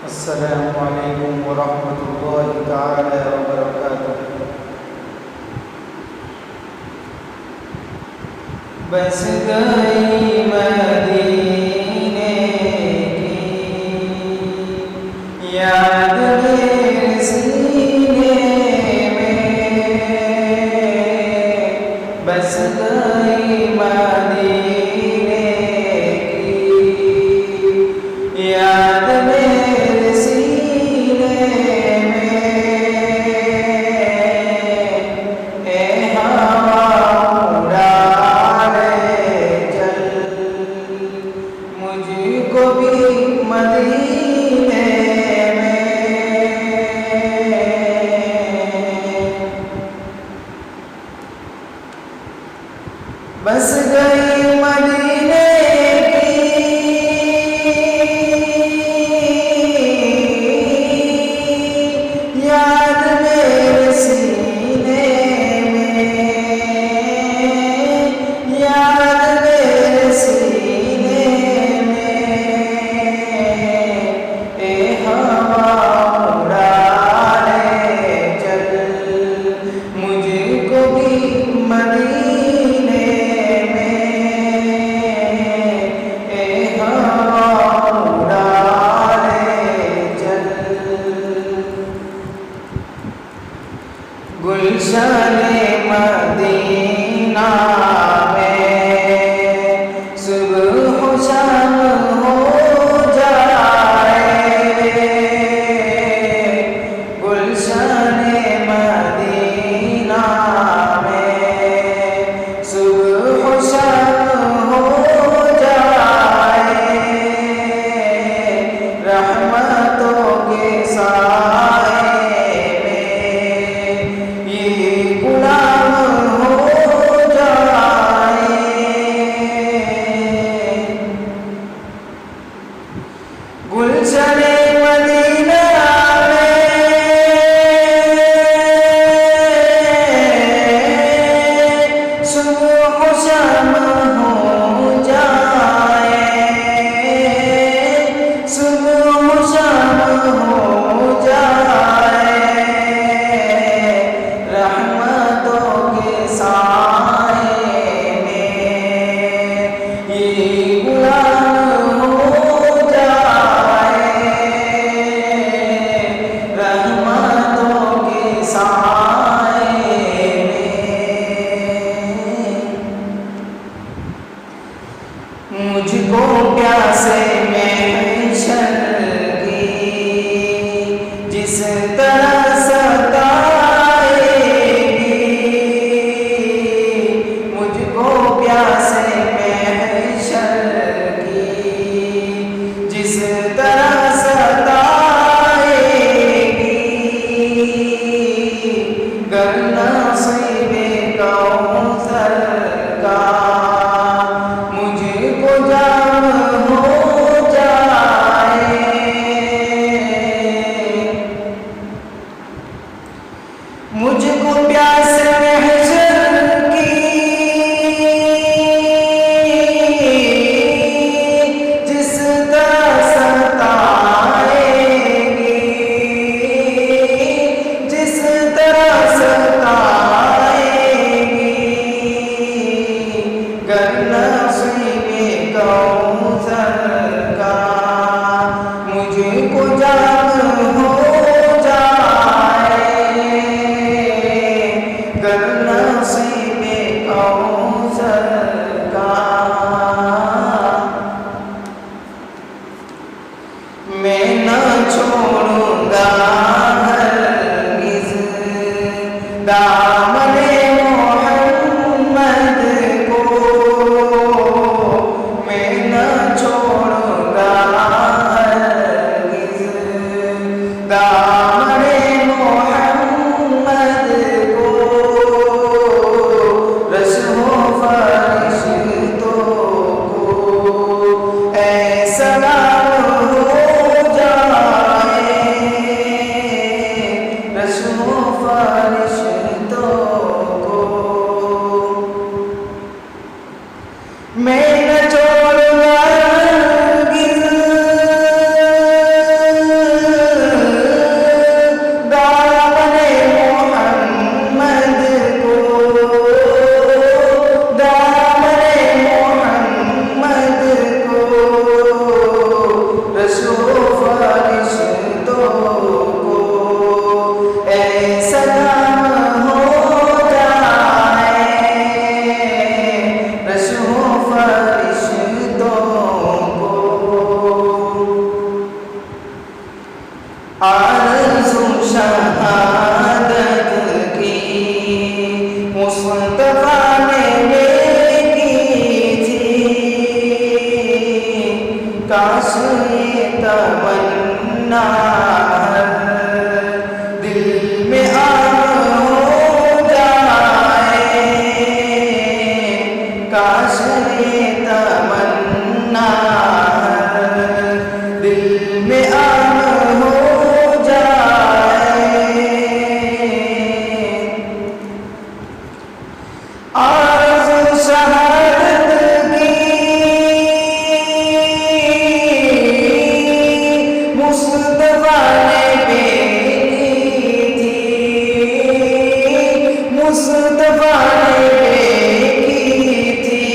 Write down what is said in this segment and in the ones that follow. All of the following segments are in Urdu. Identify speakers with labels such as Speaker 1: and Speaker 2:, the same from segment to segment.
Speaker 1: السلام علیکم ورحمۃ اللہ تعالی وبرکاتہ۔ بس گئی مدینے کی یاد میرے سینے میں، بس گئی مدینے کی یاد میرے سینے میں، اے ہوا اڑا لے چل مجھ کو بھی مدینے میں، بس گئی مدینے یاد میرے سینے میں، یاد میرے سینے میں، اے ہوا اڑا لے چل مجھ کو بھی مدینے میں، اے ہوا اڑا لے چل۔ گلشن مدینہ میں صبح و شام ہو جائے، گلشن مدینہ میں صبح و شام ہو جائے، رحمتوں کے سائے گلشن مدینہ میں صبح و شام ہو جائے، صبح و شام ہو جائے، رحمتوں کے سائے میں یہ غلام ہو جائے، رحمتوں کے سائے میں، مجھ کو پیاسے محشر کی جس طرح ستائے گی، مجھ کو پیاسے محشر کی جس طرح ستائے گی، گر نصیب کوثر کا مجھ کو جام ہو جائے، مجھ کو پیاس محشر کی جس طرح ستائے گی، جس طرح ستائے گی، گر نصیب کوثر کا مجھ کو جام ہو جائے، گر نصیب کوثر کا میں نہ چھوڑوں گا ہرگز دامن محمد کو، میں نہ چھوڑوں گا ہرگز دامن محمد کو، رسم و فرشتوں کو اے سلام ہو جائے، یہ تمنا دل میں آگ ہو جائے، کاش یہ تمنا دل میں آگ ہو جائے۔ آرزو شہادت کی مصطفیٰ نے بیٹی تھی، مصطفیٰ نے بیٹی تھی،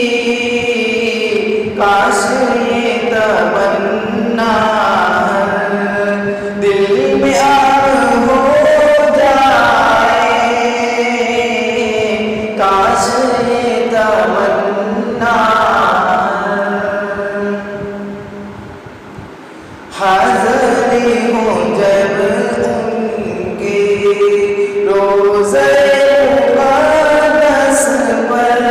Speaker 1: کاش یہ تمنا دل میں آگ ہو جائے، کاش یہ تمنا۔ حاضر ہوں جب ان کے روزے مقدس پر،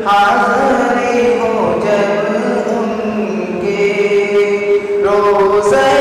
Speaker 1: حاضر ہوں جب ان کے روزے